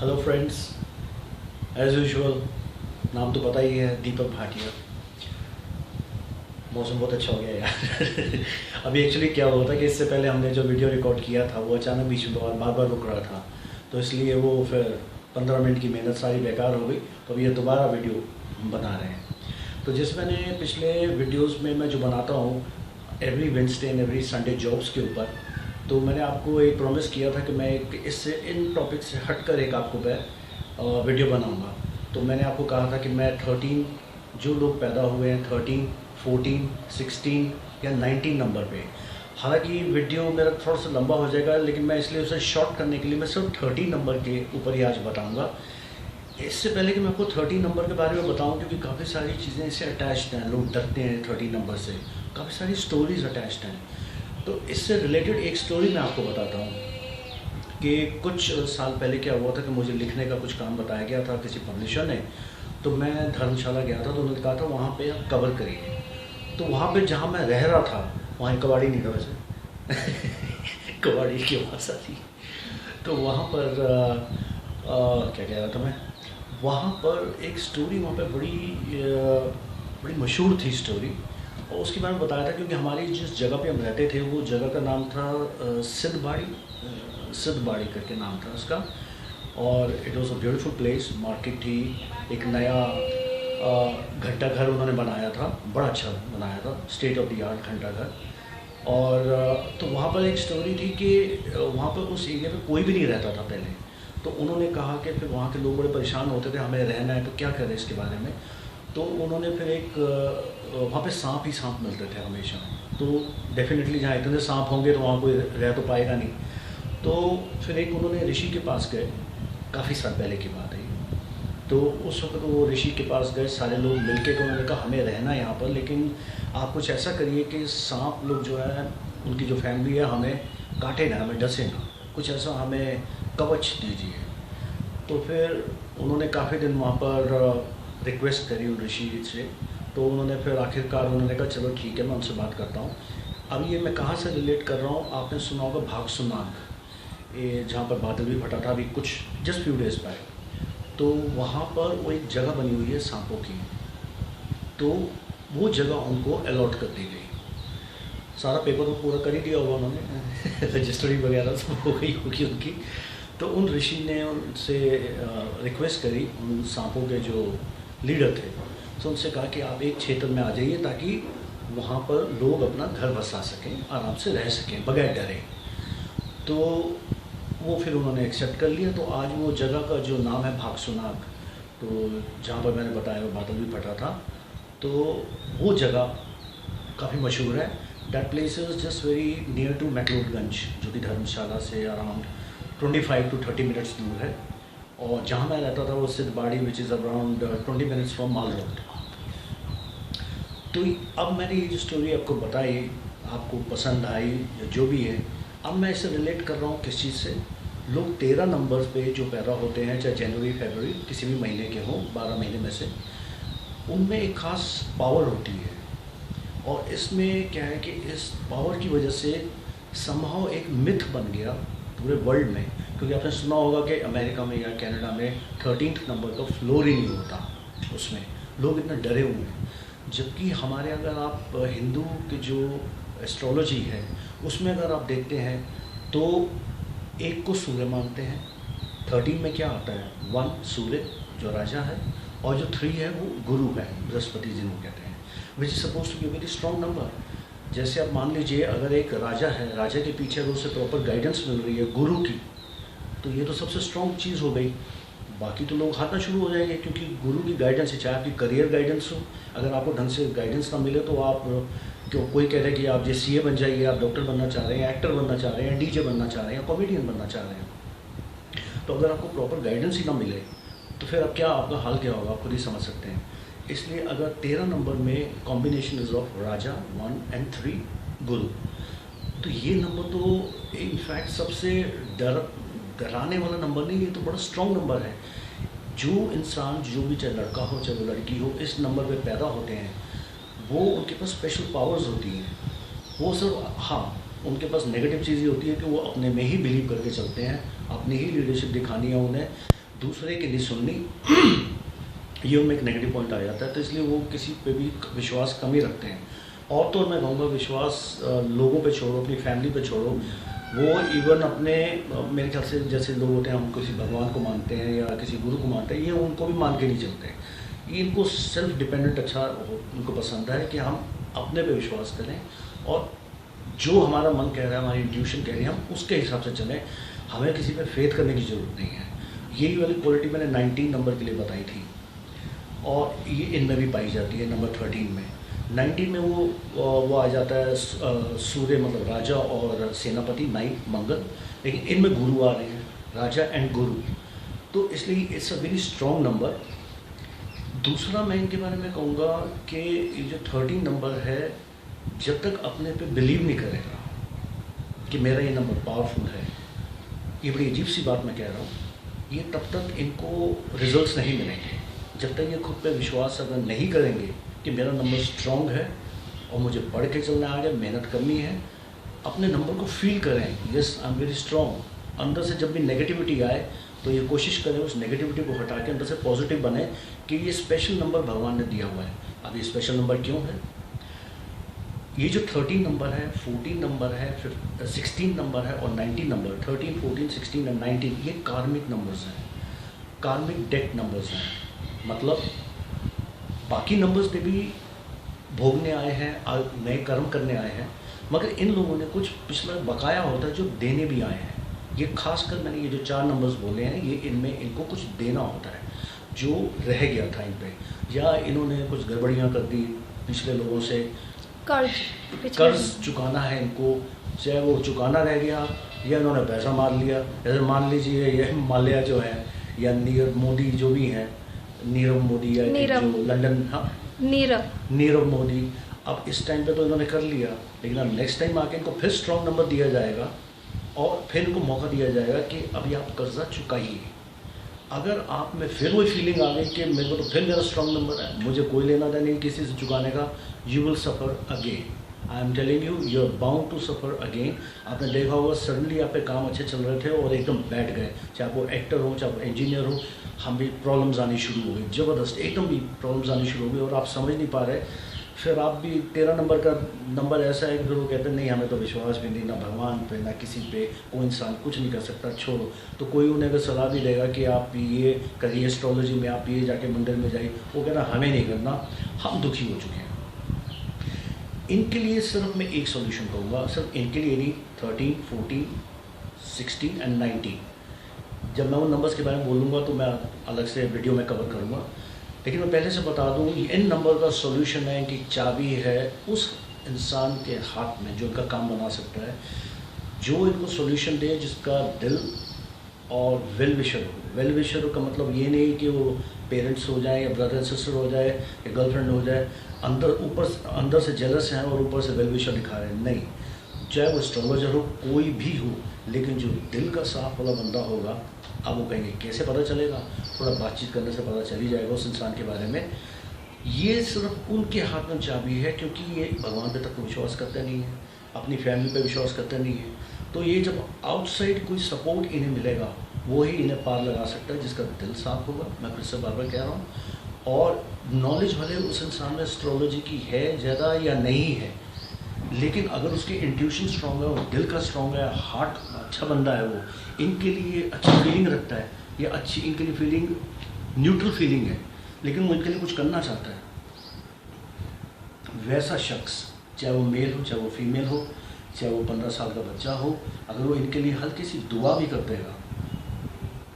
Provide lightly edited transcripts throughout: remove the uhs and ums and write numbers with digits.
Hello friends, as usual नाम तो पता ही है, दीपक भाटिया। मौसम बहुत अच्छा हो गया यार। अभी एक्चुअली क्या हुआ था कि इससे पहले हमने जो वीडियो रिकॉर्ड किया था वो अचानक बीच में बार बार रुक रहा था, तो इसलिए वो फिर 15 मिनट की मेहनत सारी बेकार हो गई। तो अभी ये दोबारा वीडियो हम बना रहे हैं। तो जिस मैंने पिछले वीडियोस में मैं जो बनाता हूँ every Wednesday and every Sunday jobs के ऊपर, तो मैंने आपको एक प्रॉमिस किया था कि मैं एक इससे इन टॉपिक से हटकर एक आपको मैं वीडियो बनाऊंगा। तो मैंने आपको कहा था कि मैं 13 जो लोग पैदा हुए हैं 13, 14, 16 या 19 नंबर पे, हालांकि वीडियो मेरा थोड़ा सा लंबा हो जाएगा, लेकिन मैं इसलिए उसे शॉर्ट करने के लिए मैं सिर्फ 13 नंबर के ऊपर ही आज बताऊंगा। इससे पहले कि मैं आपको 13 नंबर के बारे में बताऊं, क्योंकि काफ़ी सारी चीज़ें इससे अटैच्ड हैं, लोग डरते हैं 13 नंबर से, काफ़ी सारी स्टोरीज अटैच्ड हैं। तो इससे रिलेटेड एक स्टोरी मैं आपको बताता हूँ कि कुछ साल पहले क्या हुआ था कि मुझे लिखने का कुछ काम बताया गया था किसी पब्लिशर ने। तो मैं धर्मशाला गया था, तो उन्होंने कहा था वहाँ पे आप कवर करिए। तो वहाँ पे जहाँ मैं रह रहा था वहाँ एक कबाड़ी नहीं था वैसे। कबाड़ी की आवाज़ आती। तो वहाँ पर क्या कह रहा था मैं, वहाँ पर एक स्टोरी वहाँ पे बड़ी मशहूर थी स्टोरी, और उसके बारे में बताया था क्योंकि हमारी जिस जगह पे हम रहते थे वो जगह का नाम था सिद्धबाड़ी करके नाम था उसका। और it was a beautiful place, market थी, एक नया घंटा घर उन्होंने बनाया था, बड़ा अच्छा बनाया था, स्टेट ऑफ द आर्ट घंटा घर। और तो वहाँ पर एक स्टोरी थी कि वहाँ पर उस एरिया में कोई भी नहीं रहता था पहले। तो उन्होंने कहा कि फिर वहाँ के लोग बड़े परेशान होते थे, हमें रहना है तो क्या करें इसके बारे में। तो उन्होंने फिर एक वहाँ पे सांप ही सांप मिलते थे हमेशा। तो डेफिनेटली जहाँ इतने सांप होंगे तो वहाँ कोई रह तो पाएगा नहीं। तो फिर एक उन्होंने ऋषि के पास गए, काफ़ी साल पहले की बात है। तो उस वक्त वो ऋषि के पास गए सारे लोग मिलके, तो उन्होंने कहा हमें रहना है यहाँ पर, लेकिन आप कुछ ऐसा करिए कि सांप लोग जो है उनकी जो फैमिली है हमें काटे ना, हमें डसे ना, कुछ ऐसा हमें कवच दीजिए। तो फिर उन्होंने काफ़ी दिन वहाँ पर रिक्वेस्ट करी उन ऋषि से। तो उन्होंने फिर आखिरकार उन्होंने कहा चलो ठीक है, मैं उनसे बात करता हूँ। अब ये मैं कहाँ से रिलेट कर रहा हूँ, आपने सुना होगा भाग सुनाग, ये जहाँ पर बादल भी फटा था अभी कुछ जस्ट फ्यू डेज बैक। तो वहाँ पर वो एक जगह बनी हुई है सांपों की, तो वो जगह उनको अलॉट कर दी गई। सारा पेपर तो पूरा कर ही दिया होगा उन्होंने, रजिस्ट्री वगैरह सब हो गई होगी उनकी। तो उन ऋषि ने उनसे रिक्वेस्ट करी, उन सांपों के जो लीडर थे, तो उनसे कहा कि आप एक क्षेत्र में आ जाइए ताकि वहाँ पर लोग अपना घर बसा सकें, आराम से रह सकें बगैर डरे। तो वो फिर उन्होंने एक्सेप्ट कर लिया। तो आज वो जगह का जो नाम है भागसुनाग, तो जहाँ पर मैंने बताया वो बादल भी फटा था, तो वो जगह काफ़ी मशहूर है। That place is just very near to McLeodganj, जो कि धर्मशाला से अराउंड 25 to 30 मिनट्स दूर है। और जहाँ मैं रहता था वो Sidhbari, which is around 20 minutes from mall road. तो अब मैंने ये जो स्टोरी आपको बताई, आपको पसंद आई या जो भी है, अब मैं इसे रिलेट कर रहा हूँ किस चीज़ से। लोग 13 नंबर पे जो पैदा होते हैं, चाहे जनवरी फरवरी किसी भी महीने के हों, 12 महीने में से, उनमें एक ख़ास पावर होती है। और इसमें क्या है कि इस पावर की वजह से समहाउ एक मिथ बन गया पूरे वर्ल्ड में, क्योंकि आपने सुना होगा कि अमेरिका में या कनाडा में 13th नंबर का फ्लोर ही नहीं होता, उसमें लोग इतना डरे हुए हैं। जबकि हमारे अगर आप हिंदू की जो एस्ट्रोलॉजी है उसमें अगर आप देखते हैं तो एक को सूर्य मानते हैं, 13 में क्या आता है, 1 सूर्य जो राजा है, और जो 3 है वो गुरु है, बृहस्पति जिनको कहते हैं, which is suppose to be very strong number. जैसे आप मान लीजिए अगर एक राजा है, राजा के पीछे अगर उसे प्रॉपर गाइडेंस मिल रही है गुरु की, तो ये तो सबसे स्ट्रॉन्ग चीज़ हो गई। बाकी तो लोग हारना शुरू हो जाएंगे, क्योंकि गुरु की गाइडेंस है, चाहे आपकी करियर गाइडेंस हो, अगर आपको ढंग से गाइडेंस ना मिले तो आप क्यों, कोई कह रहे हैं कि आप जे सीए बन जाइए, आप डॉक्टर बनना चाह रहे हैं, एक्टर बनना चाह रहे हैं, डीजे बनना चाह रहे हैं, कॉमेडियन बनना चाह रहे हैं, तो अगर आपको प्रॉपर गाइडेंस ही ना मिले तो फिर अब क्या, आपका हाल क्या होगा, आप खुद ही समझ सकते हैं। इसलिए अगर 13 नंबर में combination is of Raja 1 and 3 गुरु, तो ये नंबर तो इनफैक्ट सबसे डराने वाला नंबर नहीं, ये तो बड़ा स्ट्रॉन्ग नंबर है। जो इंसान, जो भी, चाहे लड़का हो चाहे वो लड़की हो, इस नंबर पे पैदा होते हैं, वो उनके पास स्पेशल पावर्स होती हैं। वो सिर्फ, हाँ, उनके पास नेगेटिव चीज़ ये होती है कि वो अपने में ही बिलीव करके चलते हैं, अपनी ही लीडरशिप दिखानी है उन्हें, दूसरे की नहीं सुननी, ये उनमें एक नेगेटिव पॉइंट आ जाता है, तो इसलिए वो किसी पे भी विश्वास कम ही रखते हैं। और तो मैं कहूँगा विश्वास लोगों पे छोड़ो, अपनी फैमिली पे छोड़ो, वो इवन अपने मेरे ख्याल से जैसे लोग होते हैं, हम किसी भगवान को मानते हैं या किसी गुरु को मानते हैं, ये उनको भी मान के नहीं चलते। ये इनको सेल्फ डिपेंडेंट अच्छा उनको पसंद है कि हम अपने पे विश्वास करें और जो हमारा मन कह रहा है, हमारी इंट्यूशन कह रही है, हम उसके हिसाब से चलें, हमें किसी पे फेथ करने की ज़रूरत नहीं है। यही वाली क्वालिटी मैंने 19 नंबर के लिए बताई थी और ये इनमें भी पाई जाती है। नंबर 13 में 19 में वो आ जाता है सूर्य मतलब राजा और सेनापति नाइट मंगल, लेकिन इनमें गुरु आ रहे हैं, राजा एंड गुरु, तो इसलिए it's a very strong number. दूसरा मैं इनके बारे में कहूँगा कि ये जो 13 नंबर है, जब तक अपने पे बिलीव नहीं करेगा कि मेरा ये नंबर पावरफुल है, ये बड़ी अजीब सी बात मैं कह रहा हूँ, ये तब तक इनको रिजल्ट्स नहीं मिलेंगे। जब तक ये खुद पे विश्वास अगर नहीं करेंगे कि मेरा नंबर स्ट्रॉन्ग है और मुझे पढ़ के चलना है, मेहनत करनी है, अपने नंबर को फील करें, yes I am very strong. अंदर से जब भी नेगेटिविटी आए तो ये कोशिश करें उस नेगेटिविटी को हटा के अंदर से पॉजिटिव बने कि ये स्पेशल नंबर भगवान ने दिया हुआ है। अब ये स्पेशल नंबर क्यों है? ये जो 13 नंबर है, 14 नंबर है, फिर 16 नंबर है और 19 नंबर, 13, 14, 16 और 19, ये कार्मिक नंबर्स हैं, कार्मिक डेट नंबर्स हैं। मतलब बाकी नंबर्स पे भी भोगने आए हैं, नए कर्म करने आए हैं, मगर इन लोगों ने कुछ पिछला बकाया होता है जो देने भी आए हैं। ये खासकर मैंने ये जो 4 नंबर्स बोले हैं, ये इनमें इनको कुछ देना होता है जो रह गया था इन पे, या इन्होंने कुछ गड़बड़ियाँ कर दी पिछले लोगों से, कर्ज चुकाना है इनको, चाहे वो चुकाना रह गया या इन्होंने पैसा मार लिया। जैसे मान लीजिए ये माल्या जो है या नीरव मोदी जो भी हैं, नीरव मोदी या जो लंदन, हाँ नीरव मोदी, अब इस टाइम पे तो इन्होंने कर लिया, लेकिन अब नेक्स्ट टाइम आके इनको फिर स्ट्रॉन्ग नंबर दिया जाएगा और फिर इनको मौका दिया जाएगा कि अभी आप कर्जा चुकाइए। अगर आप में फिर वही फीलिंग आ गई कि मेरे को तो फिर मेरा स्ट्रॉन्ग नंबर है, मुझे कोई लेना देना नहीं किसी से चुकाने का, you will suffer again. I am telling you are bound to suffer again. आपने देखा होगा सडनली आप पे काम अच्छे चल रहे थे और एकदम बैठ गए, चाहे वो एक्टर हो चाहे वो इंजीनियर हो, हम भी प्रॉब्लम्स आनी शुरू हो गई, ज़बरदस्त एकदम भी प्रॉब्लम्स आनी शुरू हो गई और आप समझ नहीं पा रहे। फिर आप भी 13 नंबर का नंबर ऐसा है कि फिर वो कहते हैं नहीं हमें तो विश्वास भी नहीं, ना भगवान पे ना किसी पे, कोई इंसान कुछ नहीं कर सकता, छोड़ो। तो कोई उन्हें अगर सलाह भी देगा कि आप ये करिए एस्ट्रोलॉजी में, आप ये जाके मंदिर में जाइए, वो कहना हमें नहीं करना, हम दुखी हो चुके हैं। इनके लिए सिर्फ मैं एक सॉल्यूशन कहूँगा, सिर्फ इनके लिए नहीं, 13, 14, 16 एंड 19। जब मैं उन नंबर्स के बारे में बोलूँगा तो मैं अलग से वीडियो में कवर करूँगा, लेकिन मैं पहले से बता दूँ इन नंबर का सॉल्यूशन है, इनकी चाबी है उस इंसान के हाथ में जो इनका काम बना सकता है, जो इनको सॉल्यूशन दे जिसका दिल और वेल विशर हो। वेल विशर का मतलब ये नहीं कि वो पेरेंट्स हो जाए या ब्रदर सिस्टर हो जाए या गर्लफ्रेंड हो जाए, अंदर से जेलस हैं और ऊपर से वेल विशर दिखा रहे हैं, नहीं। चाहे वो एस्ट्रोलॉजर हो, कोई भी हो, लेकिन जो दिल का साफ वाला बंदा होगा, अब वो कहेंगे कैसे पता चलेगा, थोड़ा बातचीत करने से पता चल ही जाएगा उस इंसान के बारे में। ये सिर्फ उनके हाथ में चाबी है, क्योंकि ये भगवान पे तक तो विश्वास करते नहीं है, अपनी फैमिली पे विश्वास करते नहीं है, तो ये जब आउटसाइड कोई सपोर्ट इन्हें मिलेगा वो ही इन्हें पार लगा सकता है जिसका दिल साफ होगा। मैं फिर से बार बार कह रहा हूँ, और नॉलेज भले उस इंसान में एस्ट्रोलॉजी की है ज़्यादा या नहीं है, लेकिन अगर उसकी इंट्यूशन स्ट्रॉन्ग है और दिल का स्ट्रॉन्ग है, हार्ट अच्छा बंदा है, वो इनके लिए अच्छी फीलिंग रखता है, ये अच्छी इनके लिए फीलिंग न्यूट्रल फीलिंग है, लेकिन वो इनके लिए कुछ करना चाहता है, वैसा शख्स, चाहे वो मेल हो चाहे वो फीमेल हो, चाहे वो 15 साल का बच्चा हो, अगर वो इनके लिए हल्की सी दुआ भी कर देगा,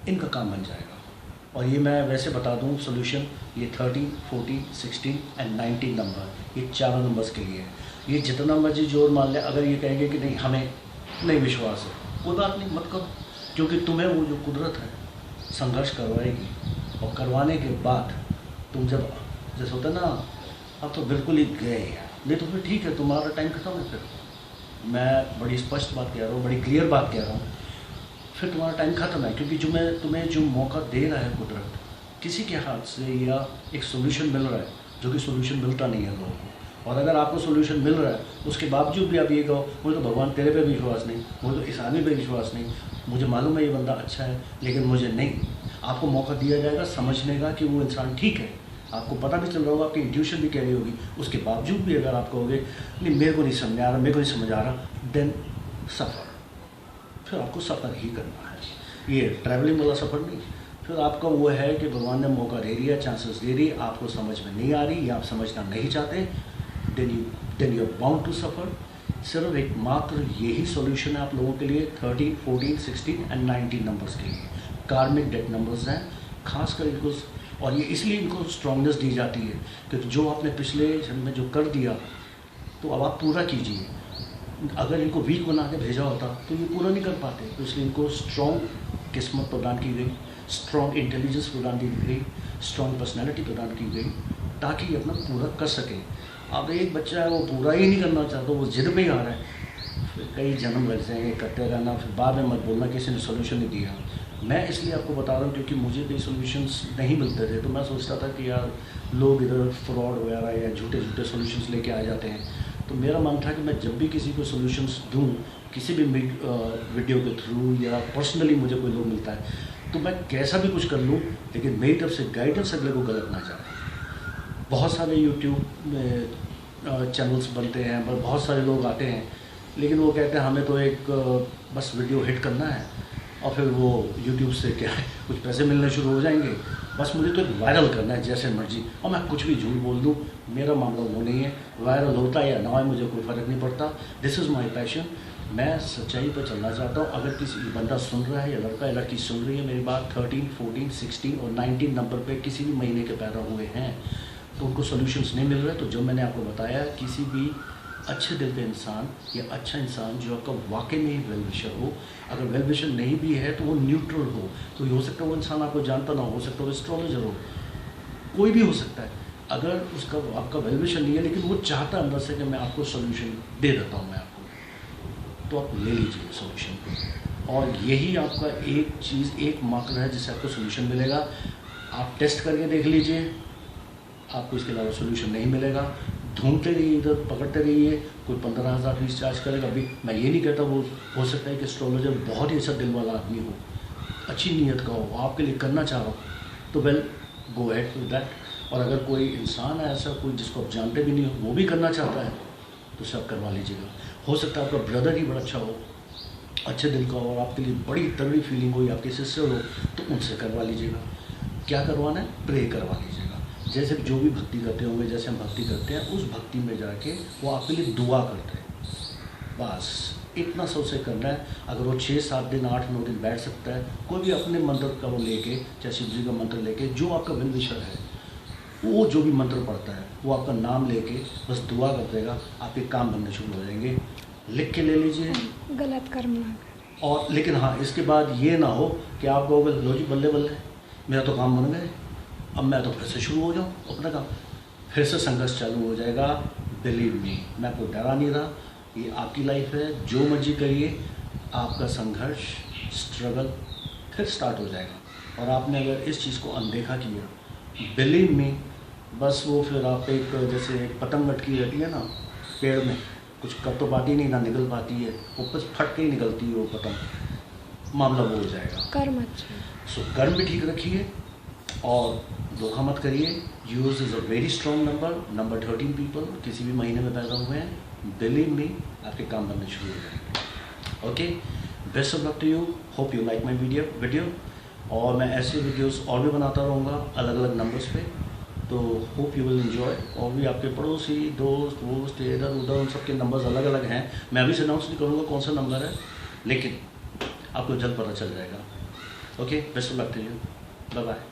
इनका काम बन जाएगा। और ये मैं वैसे बता दूं सोल्यूशन, ये 13, 14, 16 एंड 19 नंबर, ये चारों नंबर्स के लिए है। ये जितना मर्जी जोर मान ले, अगर ये कहेंगे कि नहीं हमें नहीं विश्वास है, कोई बात नहीं, मत करो, क्योंकि तुम्हें वो जो कुदरत है संघर्ष करवाएगी, और करवाने के बाद तुम जब जैसे होता है ना, अब तो बिल्कुल ही गए यार, नहीं तो फिर ठीक है, तुम्हारा टाइम खत्म है। फिर मैं बड़ी स्पष्ट बात कह रहा हूँ, बड़ी क्लियर बात कह रहा हूँ, फिर तुम्हारा टाइम खत्म है, क्योंकि तुम्हें जो मौका दे रहा है कुदरत किसी के हाथ से, या एक सोल्यूशन मिल रहा है जो कि सोल्यूशन मिलता नहीं है लोगों को, और अगर आपको सोल्यूशन मिल रहा है उसके बावजूद भी आप ये कहो मुझे तो भगवान तेरे पे भी विश्वास नहीं, मुझे तो इस आदमी पे विश्वास नहीं, मुझे मालूम है ये बंदा अच्छा है लेकिन मुझे नहीं, आपको मौका दिया जाएगा समझने का कि वो इंसान ठीक है, आपको पता भी चल रहा होगा, आपकी इंट्यूशन भी कह रही होगी, उसके बावजूद भी अगर आप कहोगे नहीं मेरे को नहीं समझ आ रहा, मेरे को नहीं समझ आ रहा, देन सफ़र, फिर आपको सफ़र ही करना है। ये ट्रैवलिंग वाला सफ़र नहीं, फिर आपका वो है कि भगवान ने मौका दे दिया, चांसेस दे दिए, आपको समझ में नहीं आ रही या आप समझना नहीं चाहते, then you are bound to suffer. सिर्फ एक मात्र यही सॉल्यूशन है आप लोगों के लिए 13, 14, 16 एंड 19 नंबर्स के लिए। कार्मिक डेथ नंबर्स हैं, खासकर इनको, और ये इसलिए इनको स्ट्रॉन्गनेस दी जाती है कि जो आपने पिछले जन्म में जो कर दिया तो अब आप पूरा कीजिए। अगर इनको वीक बना के भेजा होता तो ये पूरा नहीं कर पाते, तो इसलिए इनको स्ट्रॉन्ग किस्मत प्रदान की गई, स्ट्रॉन्ग इंटेलिजेंस प्रदान की गई, स्ट्रॉन्ग पर्सनैलिटी प्रदान की गई, ताकि ये अपना पूरा कर सके। अब एक बच्चा है वो पूरा ही नहीं करना चाहता, वो जिद में ही आ रहा है, फिर कई जन्म लग जाएंगे करते रहना, फिर बाद में मत बोलना किसी ने सोल्यूशन नहीं दिया। मैं इसलिए आपको बता रहा हूँ क्योंकि मुझे कोई सोल्यूशंस नहीं मिलते थे, तो मैं सोचता था कि यार लोग इधर फ्रॉड वगैरह या झूठे झूठे सोल्यूशंस लेके आ जाते हैं। तो मेरा मन था कि मैं जब भी किसी को सोल्यूशंस दूँ, किसी भी वीडियो के थ्रू या पर्सनली मुझे कोई लोग मिलता है, तो मैं कैसा भी कुछ कर लूँ, लेकिन मेरी तरफ से गाइडेंस अगले को गलत ना जाए। बहुत सारे यूट्यूब में चैनल्स बनते हैं, पर बहुत सारे लोग आते हैं, लेकिन वो कहते हैं हमें तो एक बस वीडियो हिट करना है और फिर वो यूट्यूब से क्या है कुछ पैसे मिलने शुरू हो जाएंगे, बस मुझे तो एक वायरल करना है जैसे मर्जी, और मैं कुछ भी झूठ बोल दूँ, मेरा मामला वो नहीं है। वायरल होता है या ना हो मुझे कोई फ़र्क नहीं पड़ता, दिस इज़ माई पैशन। मैं सच्चाई पर चलना चाहता हूँ। अगर किसी बंदा सुन रहा है या लड़का या लड़की सुन रही है मेरी बात, 13, 14, 16 और 19 नंबर पे किसी भी महीने के पैदा हुए हैं तो उनको सॉल्यूशंस नहीं मिल रहे, तो जो मैंने आपको बताया, किसी भी अच्छे दिल के इंसान या अच्छा इंसान जो आपका वाकई में ही वेल विशर हो, अगर वेल विशर नहीं भी है तो वो न्यूट्रल हो, तो हो सकता है वो इंसान आपको जानता ना हो सकता है वो एस्ट्रोलॉजर हो, कोई भी हो सकता है। अगर उसका आपका वेल विशर नहीं है लेकिन वो चाहता है अंदर से कि मैं आपको सोल्यूशन दे देता हूँ मैं आपको, तो आप ले लीजिए सोल्यूशन। और यही आपका एक चीज़, एक मार्कर है जिससे आपको सोल्यूशन मिलेगा। आप टेस्ट करके देख लीजिए, आपको इसके अलावा सोल्यूशन नहीं मिलेगा। ढूंढते रहिए, इधर पकड़ते रहिए, कोई 15,000 फीस चार्ज करेगा। अभी मैं ये नहीं कहता, वो हो सकता है कि एस्ट्रोलॉजर बहुत ही अच्छा दिल वाला आदमी हो, अच्छी नीयत का हो, आपके लिए करना चाह रहा हो, तो well go ahead with that. और अगर कोई इंसान है ऐसा कोई जिसको आप जानते भी नहीं हो, वो भी करना चाहता है, तो सब करवा लीजिएगा। हो सकता है आपका ब्रदर ही बड़ा अच्छा हो, अच्छे दिल का हो, और आपके लिए बड़ी तगड़ी फीलिंग हो, या आपके सिस्टर हो, तो उनसे करवा लीजिएगा। क्या करवाना है? प्रे करवा लीजिएगा। जैसे जो भी भक्ति करते होंगे, जैसे हम भक्ति करते हैं, उस भक्ति में जाके वो आपके लिए दुआ करते हैं, बस इतना सा उसे करना है। अगर वो 6-7 दिन 8-9 दिन बैठ सकता है, कोई भी अपने मंत्र का वो लेके, चाहे शिव जी का मंत्र लेके, जो आपका वेल विशर है वो जो भी मंत्र पढ़ता है वो आपका नाम लेके बस दुआ कर देगा, आपके काम बनने शुरू हो जाएंगे। लिख के ले लीजिए, गलत कर्म ना करें। और लेकिन हाँ, इसके बाद ये ना हो कि आप कहोगे लो जी बल्ले बल्ले मेरा तो काम बन गए, अब मैं तो फिर से शुरू हो जाऊँ अपना काम, फिर से संघर्ष चालू हो जाएगा। बिलीव मी, मैं आपको डरा नहीं रहा, ये आपकी लाइफ है, जो मर्जी करिए, आपका संघर्ष, स्ट्रगल फिर स्टार्ट हो जाएगा। और आपने अगर इस चीज़ को अनदेखा किया, बिलीव मी, बस वो फिर आप एक जैसे एक पतंग लटकी रहती है ना पेड़ में, कुछ कर तो पाती नहीं, ना निकल पाती है, वो बस फट के ही निकलती है वो पतंग, मामला वो हो जाएगा। कर्म अच्छा। सो कर्म भी ठीक रखिए और धोखा मत करिए। Use is a very strong number 13 people किसी भी महीने में पैदा हुए हैं, बिलीव मी आपके काम बनने शुरू हो जाएंगे। Okay, best of luck to you, hope you like my video. और मैं ऐसे वीडियोस और भी बनाता रहूँगा अलग अलग नंबर्स पे, तो होप यू विल एंजॉय। और भी आपके पड़ोसी दोस्त इधर उधर उन सबके नंबर्स अलग अलग हैं, मैं अभी से अनाउंस नहीं करूँगा कौन सा नंबर है, लेकिन आपको जल्द पता चल जाएगा। Okay, best of luck to you, bye bye.